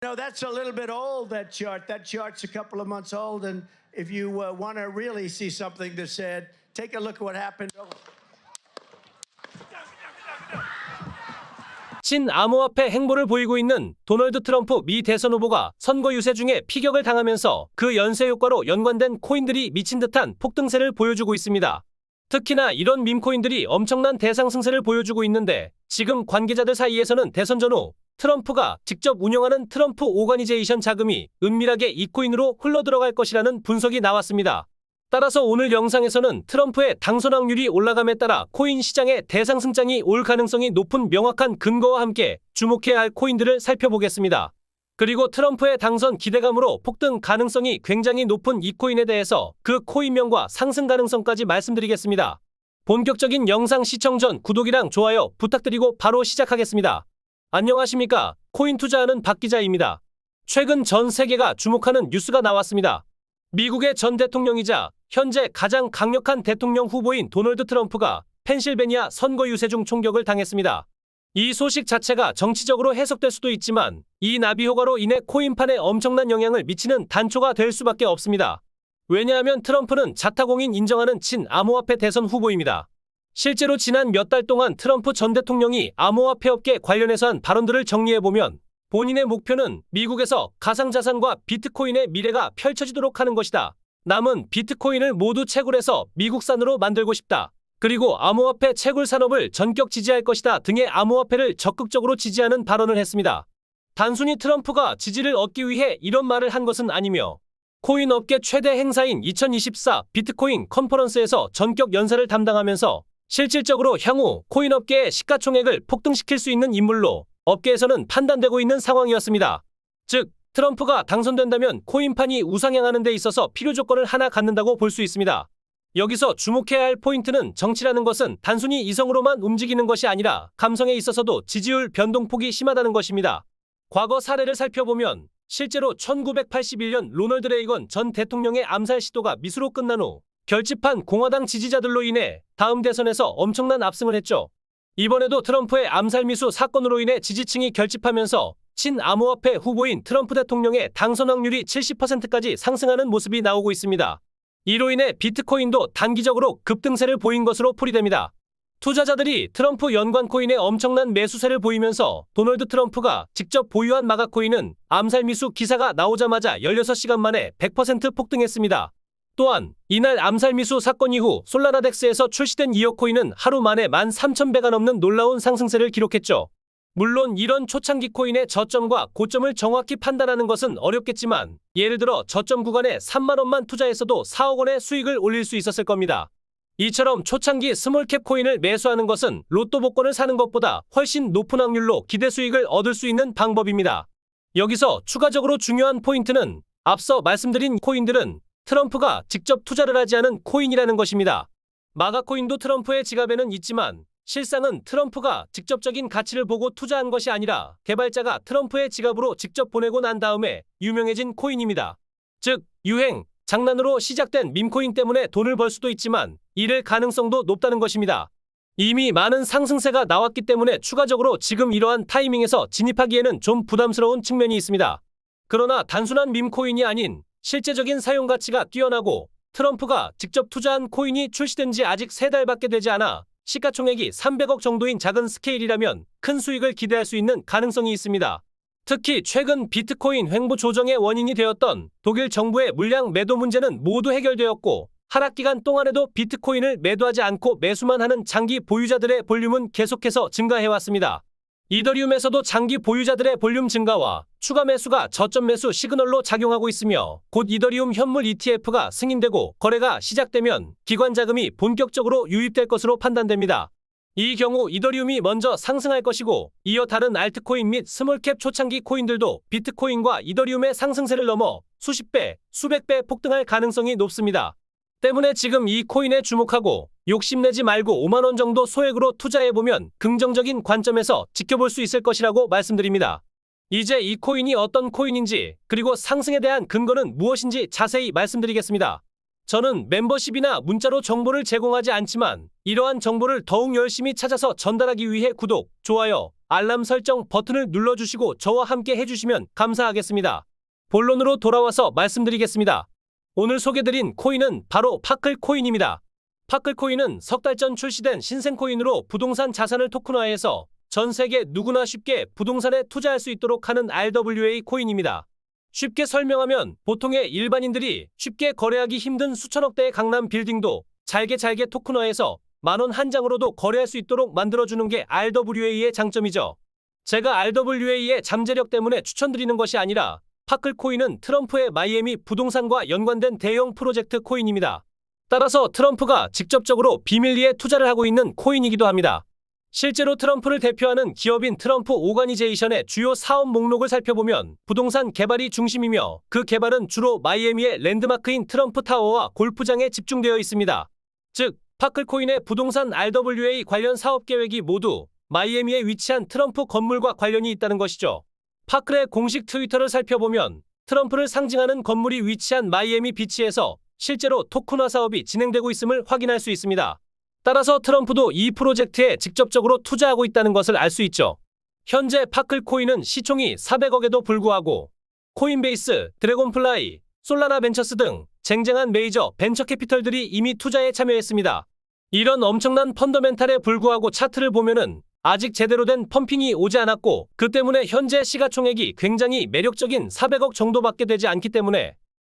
know, that's a little bit old, that chart. That chart's a couple of months old. And if you want to really see something that said, take a look at what happened. 친암호화폐 행보를 보이고 있는 도널드 트럼프 미 대선 후보가 선거 유세 중에 피격을 당하면서 그 연쇄 효과로 연관된 코인들이 미친 듯한 폭등세를 보여주고 있습니다. 특히나 이런 밈코인들이 엄청난 대상승세를 보여주고 있는데 지금 관계자들 사이에서는 대선 전후 트럼프가 직접 운영하는 트럼프 오가니제이션 자금이 은밀하게 이 코인으로 흘러들어갈 것이라는 분석이 나왔습니다. 따라서 오늘 영상에서는 트럼프의 당선 확률이 올라감에 따라 코인 시장의 대상승장이 올 가능성이 높은 명확한 근거와 함께 주목해야 할 코인들을 살펴보겠습니다. 그리고 트럼프의 당선 기대감으로 폭등 가능성이 굉장히 높은 이 코인에 대해서 그 코인명과 상승 가능성까지 말씀드리겠습니다. 본격적인 영상 시청 전 구독이랑 좋아요 부탁드리고 바로 시작하겠습니다. 안녕하십니까? 코인 투자하는 박 기자입니다. 최근 전 세계가 주목하는 뉴스가 나왔습니다. 미국의 전 대통령이자 현재 가장 강력한 대통령 후보인 도널드 트럼프가 펜실베니아 선거 유세 중 총격을 당했습니다. 이 소식 자체가 정치적으로 해석될 수도 있지만 이 나비 효과로 인해 코인판에 엄청난 영향을 미치는 단초가 될 수밖에 없습니다. 왜냐하면 트럼프는 자타공인 인정하는 친암호화폐 대선 후보입니다. 실제로 지난 몇 달 동안 트럼프 전 대통령이 암호화폐 업계 관련해서 한 발언들을 정리해보면 본인의 목표는 미국에서 가상자산과 비트코인의 미래가 펼쳐지도록 하는 것이다. 남은 비트코인을 모두 채굴해서 미국산으로 만들고 싶다. 그리고 암호화폐 채굴 산업을 전격 지지할 것이다 등의 암호화폐를 적극적으로 지지하는 발언을 했습니다. 단순히 트럼프가 지지를 얻기 위해 이런 말을 한 것은 아니며 코인 업계 최대 행사인 2024 비트코인 컨퍼런스에서 전격 연사를 담당하면서 실질적으로 향후 코인 업계의 시가총액을 폭등시킬 수 있는 인물로 업계에서는 판단되고 있는 상황이었습니다. 즉, 트럼프가 당선된다면 코인판이 우상향하는 데 있어서 필요 조건을 하나 갖는다고 볼 수 있습니다. 여기서 주목해야 할 포인트는 정치라는 것은 단순히 이성으로만 움직이는 것이 아니라 감성에 있어서도 지지율 변동폭이 심하다는 것입니다. 과거 사례를 살펴보면 실제로 1981년 로널드 레이건 전 대통령의 암살 시도가 미수로 끝난 후 결집한 공화당 지지자들로 인해 다음 대선에서 엄청난 압승을 했죠. 이번에도 트럼프의 암살 미수 사건으로 인해 지지층이 결집하면서 친암호화폐 후보인 트럼프 대통령의 당선 확률이 70%까지 상승하는 모습이 나오고 있습니다. 이로 인해 비트코인도 단기적으로 급등세를 보인 것으로 풀이됩니다. 투자자들이 트럼프 연관 코인에 엄청난 매수세를 보이면서 도널드 트럼프가 직접 보유한 마가코인은 암살 미수 기사가 나오자마자 16시간 만에 100% 폭등했습니다. 또한 이날 암살 미수 사건 이후 솔라나덱스에서 출시된 이어코인은 하루 만에 13,000배가 넘는 놀라운 상승세를 기록했죠. 물론 이런 초창기 코인의 저점과 고점을 정확히 판단하는 것은 어렵겠지만 예를 들어 저점 구간에 3만 원만 투자했어도 4억 원의 수익을 올릴 수 있었을 겁니다. 이처럼 초창기 스몰캡 코인을 매수하는 것은 로또 복권을 사는 것보다 훨씬 높은 확률로 기대 수익을 얻을 수 있는 방법입니다. 여기서 추가적으로 중요한 포인트는 앞서 말씀드린 코인들은 트럼프가 직접 투자를 하지 않은 코인이라는 것입니다. 마가코인도 트럼프의 지갑에는 있지만 실상은 트럼프가 직접적인 가치를 보고 투자한 것이 아니라 개발자가 트럼프의 지갑으로 직접 보내고 난 다음에 유명해진 코인입니다. 즉, 유행, 장난으로 시작된 밈코인 때문에 돈을 벌 수도 있지만 잃을 가능성도 높다는 것입니다. 이미 많은 상승세가 나왔기 때문에 추가적으로 지금 이러한 타이밍에서 진입하기에는 좀 부담스러운 측면이 있습니다. 그러나 단순한 밈코인이 아닌 실제적인 사용 가치가 뛰어나고 트럼프가 직접 투자한 코인이 출시된 지 아직 3달밖에 되지 않아 시가총액이 300억 정도인 작은 스케일이라면 큰 수익을 기대할 수 있는 가능성이 있습니다. 특히 최근 비트코인 횡보 조정의 원인이 되었던 독일 정부의 물량 매도 문제는 모두 해결되었고 하락 기간 동안에도 비트코인을 매도하지 않고 매수만 하는 장기 보유자들의 볼륨은 계속해서 증가해왔습니다. 이더리움에서도 장기 보유자들의 볼륨 증가와 추가 매수가 저점 매수 시그널로 작용하고 있으며 곧 이더리움 현물 ETF가 승인되고 거래가 시작되면 기관 자금이 본격적으로 유입될 것으로 판단됩니다. 이 경우 이더리움이 먼저 상승할 것이고 이어 다른 알트코인 및 스몰캡 초창기 코인들도 비트코인과 이더리움의 상승세를 넘어 수십 배, 수백 배 폭등할 가능성이 높습니다. 때문에 지금 이 코인에 주목하고 욕심내지 말고 5만 원 정도 소액으로 투자해보면 긍정적인 관점에서 지켜볼 수 있을 것이라고 말씀드립니다. 이제 이 코인이 어떤 코인인지 그리고 상승에 대한 근거는 무엇인지 자세히 말씀드리겠습니다. 저는 멤버십이나 문자로 정보를 제공하지 않지만 이러한 정보를 더욱 열심히 찾아서 전달하기 위해 구독, 좋아요, 알람 설정 버튼을 눌러주시고 저와 함께 해주시면 감사하겠습니다. 본론으로 돌아와서 말씀드리겠습니다. 오늘 소개드린 코인은 바로 파클 코인입니다. 파클 코인은 석 달 전 출시된 신생 코인으로 부동산 자산을 토큰화해서 전 세계 누구나 쉽게 부동산에 투자할 수 있도록 하는 RWA 코인입니다. 쉽게 설명하면 보통의 일반인들이 쉽게 거래하기 힘든 수천억 대의 강남 빌딩도 잘게 토큰화해서 만원 한 장으로도 거래할 수 있도록 만들어주는 게 RWA의 장점이죠. 제가 RWA의 잠재력 때문에 추천드리는 것이 아니라 파클 코인은 트럼프의 마이애미 부동산과 연관된 대형 프로젝트 코인입니다. 따라서 트럼프가 직접적으로 비밀리에 투자를 하고 있는 코인이기도 합니다. 실제로 트럼프를 대표하는 기업인 트럼프 오가니제이션의 주요 사업 목록을 살펴보면 부동산 개발이 중심이며 그 개발은 주로 마이애미의 랜드마크인 트럼프 타워와 골프장에 집중되어 있습니다. 즉, 파클코인의 부동산 RWA 관련 사업 계획이 모두 마이애미에 위치한 트럼프 건물과 관련이 있다는 것이죠. 파클의 공식 트위터를 살펴보면 트럼프를 상징하는 건물이 위치한 마이애미 비치에서 실제로 토큰화 사업이 진행되고 있음을 확인할 수 있습니다. 따라서 트럼프도 이 프로젝트에 직접적으로 투자하고 있다는 것을 알 수 있죠. 현재 파클 코인은 시총이 400억에도 불구하고 코인베이스, 드래곤플라이, 솔라나 벤처스 등 쟁쟁한 메이저 벤처 캐피털들이 이미 투자에 참여했습니다. 이런 엄청난 펀더멘탈에 불구하고 차트를 보면은 아직 제대로 된 펌핑이 오지 않았고 그 때문에 현재 시가총액이 굉장히 매력적인 400억 정도밖에 되지 않기 때문에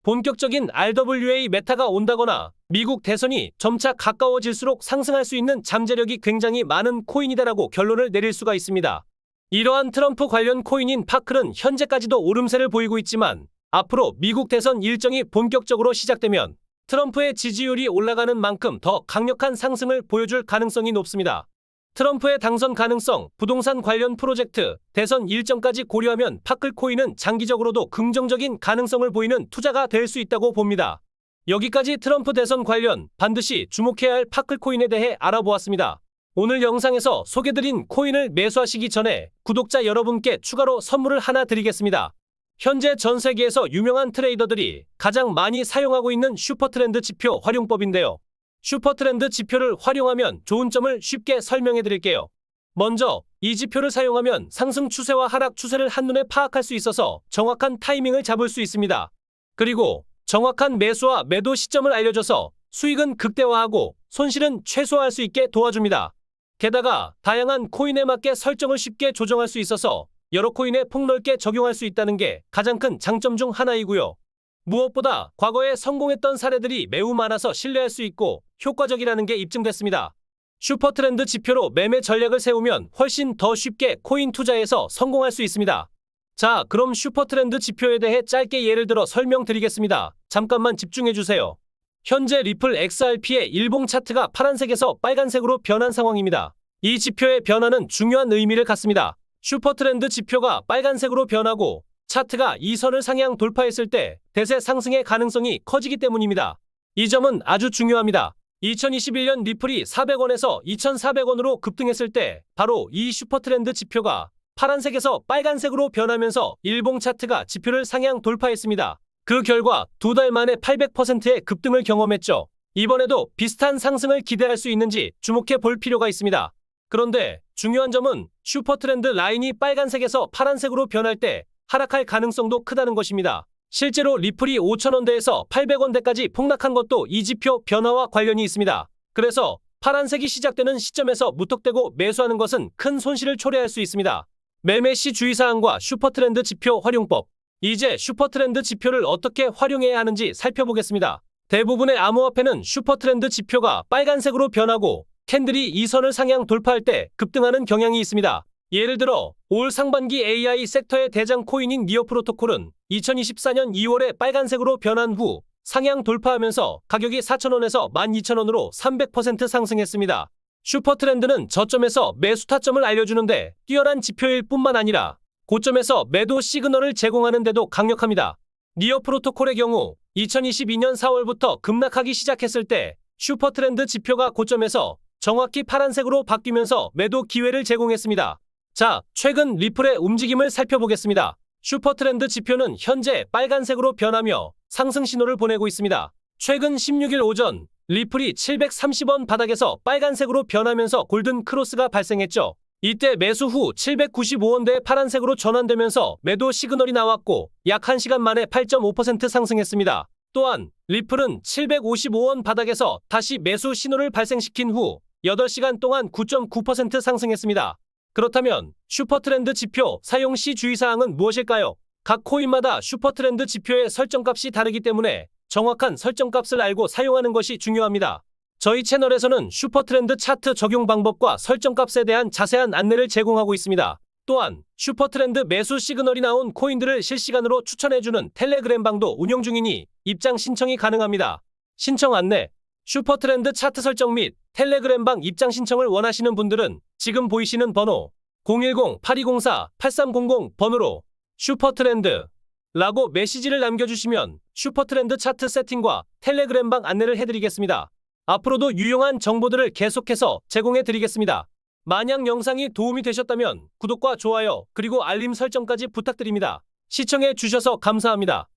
본격적인 RWA 메타가 온다거나 미국 대선이 점차 가까워질수록 상승할 수 있는 잠재력이 굉장히 많은 코인이다라고 결론을 내릴 수가 있습니다. 이러한 트럼프 관련 코인인 파클은 현재까지도 오름세를 보이고 있지만 앞으로 미국 대선 일정이 본격적으로 시작되면 트럼프의 지지율이 올라가는 만큼 더 강력한 상승을 보여줄 가능성이 높습니다. 트럼프의 당선 가능성, 부동산 관련 프로젝트, 대선 일정까지 고려하면 파클 코인은 장기적으로도 긍정적인 가능성을 보이는 투자가 될 수 있다고 봅니다. 여기까지 트럼프 대선 관련 반드시 주목해야 할 파클 코인에 대해 알아보았습니다. 오늘 영상에서 소개드린 코인을 매수하시기 전에 구독자 여러분께 추가로 선물을 하나 드리겠습니다. 현재 전 세계에서 유명한 트레이더들이 가장 많이 사용하고 있는 슈퍼트렌드 지표 활용법인데요. 슈퍼트렌드 지표를 활용하면 좋은 점을 쉽게 설명해 드릴게요. 먼저 이 지표를 사용하면 상승 추세와 하락 추세를 한눈에 파악할 수 있어서 정확한 타이밍을 잡을 수 있습니다. 그리고 정확한 매수와 매도 시점을 알려줘서 수익은 극대화하고 손실은 최소화할 수 있게 도와줍니다. 게다가 다양한 코인에 맞게 설정을 쉽게 조정할 수 있어서 여러 코인에 폭넓게 적용할 수 있다는 게 가장 큰 장점 중 하나이고요. 무엇보다 과거에 성공했던 사례들이 매우 많아서 신뢰할 수 있고 효과적이라는 게 입증됐습니다. 슈퍼트렌드 지표로 매매 전략을 세우면 훨씬 더 쉽게 코인 투자에서 성공할 수 있습니다. 자, 그럼 슈퍼트렌드 지표에 대해 짧게 예를 들어 설명드리겠습니다. 잠깐만 집중해주세요. 현재 리플 XRP의 일봉 차트가 파란색에서 빨간색으로 변한 상황입니다. 이 지표의 변화는 중요한 의미를 갖습니다. 슈퍼트렌드 지표가 빨간색으로 변하고 차트가 이 선을 상향 돌파했을 때 대세 상승의 가능성이 커지기 때문입니다. 이 점은 아주 중요합니다. 2021년 리플이 400원에서 2,400원으로 급등했을 때 바로 이 슈퍼트렌드 지표가 파란색에서 빨간색으로 변하면서 일봉 차트가 지표를 상향 돌파했습니다. 그 결과 두 달 만에 800%의 급등을 경험했죠. 이번에도 비슷한 상승을 기대할 수 있는지 주목해 볼 필요가 있습니다. 그런데 중요한 점은 슈퍼트렌드 라인이 빨간색에서 파란색으로 변할 때 하락할 가능성도 크다는 것입니다. 실제로 리플이 5,000원대에서 800원대까지 폭락한 것도 이 지표 변화와 관련이 있습니다. 그래서 파란색이 시작되는 시점에서 무턱대고 매수하는 것은 큰 손실을 초래할 수 있습니다. 매매 시 주의사항과 슈퍼트렌드 지표 활용법. 이제 슈퍼트렌드 지표를 어떻게 활용해야 하는지 살펴보겠습니다. 대부분의 암호화폐는 슈퍼트렌드 지표가 빨간색으로 변하고 캔들이 이 선을 상향 돌파할 때 급등하는 경향이 있습니다. 예를 들어 올 상반기 AI 섹터의 대장 코인인 니어 프로토콜은 2024년 2월에 빨간색으로 변한 후 상향 돌파하면서 가격이 4,000원에서 12,000원으로 300% 상승했습니다. 슈퍼트렌드는 저점에서 매수 타점을 알려주는데 뛰어난 지표일 뿐만 아니라 고점에서 매도 시그널을 제공하는 데도 강력합니다. 니어 프로토콜의 경우 2022년 4월부터 급락하기 시작했을 때 슈퍼트렌드 지표가 고점에서 정확히 파란색으로 바뀌면서 매도 기회를 제공했습니다. 자, 최근 리플의 움직임을 살펴보겠습니다. 슈퍼트렌드 지표는 현재 빨간색으로 변하며 상승 신호를 보내고 있습니다. 최근 16일 오전 리플이 730원 바닥에서 빨간색으로 변하면서 골든 크로스가 발생했죠. 이때 매수 후 795원대의 파란색으로 전환되면서 매도 시그널이 나왔고 약 1시간 만에 8.5% 상승했습니다. 또한 리플은 755원 바닥에서 다시 매수 신호를 발생시킨 후 8시간 동안 9.9% 상승했습니다. 그렇다면 슈퍼트렌드 지표 사용 시 주의사항은 무엇일까요? 각 코인마다 슈퍼트렌드 지표의 설정값이 다르기 때문에 정확한 설정값을 알고 사용하는 것이 중요합니다. 저희 채널에서는 슈퍼트렌드 차트 적용 방법과 설정값에 대한 자세한 안내를 제공하고 있습니다. 또한 슈퍼트렌드 매수 시그널이 나온 코인들을 실시간으로 추천해주는 텔레그램 방도 운영 중이니 입장 신청이 가능합니다. 신청 안내, 슈퍼트렌드 차트 설정 및 텔레그램 방 입장 신청을 원하시는 분들은 지금 보이시는 번호 010-8204-8300 번호로 슈퍼트렌드 라고 메시지를 남겨주시면 슈퍼트렌드 차트 세팅과 텔레그램 방 안내를 해드리겠습니다. 앞으로도 유용한 정보들을 계속해서 제공해드리겠습니다. 만약 영상이 도움이 되셨다면 구독과 좋아요 그리고 알림 설정까지 부탁드립니다. 시청해 주셔서 감사합니다.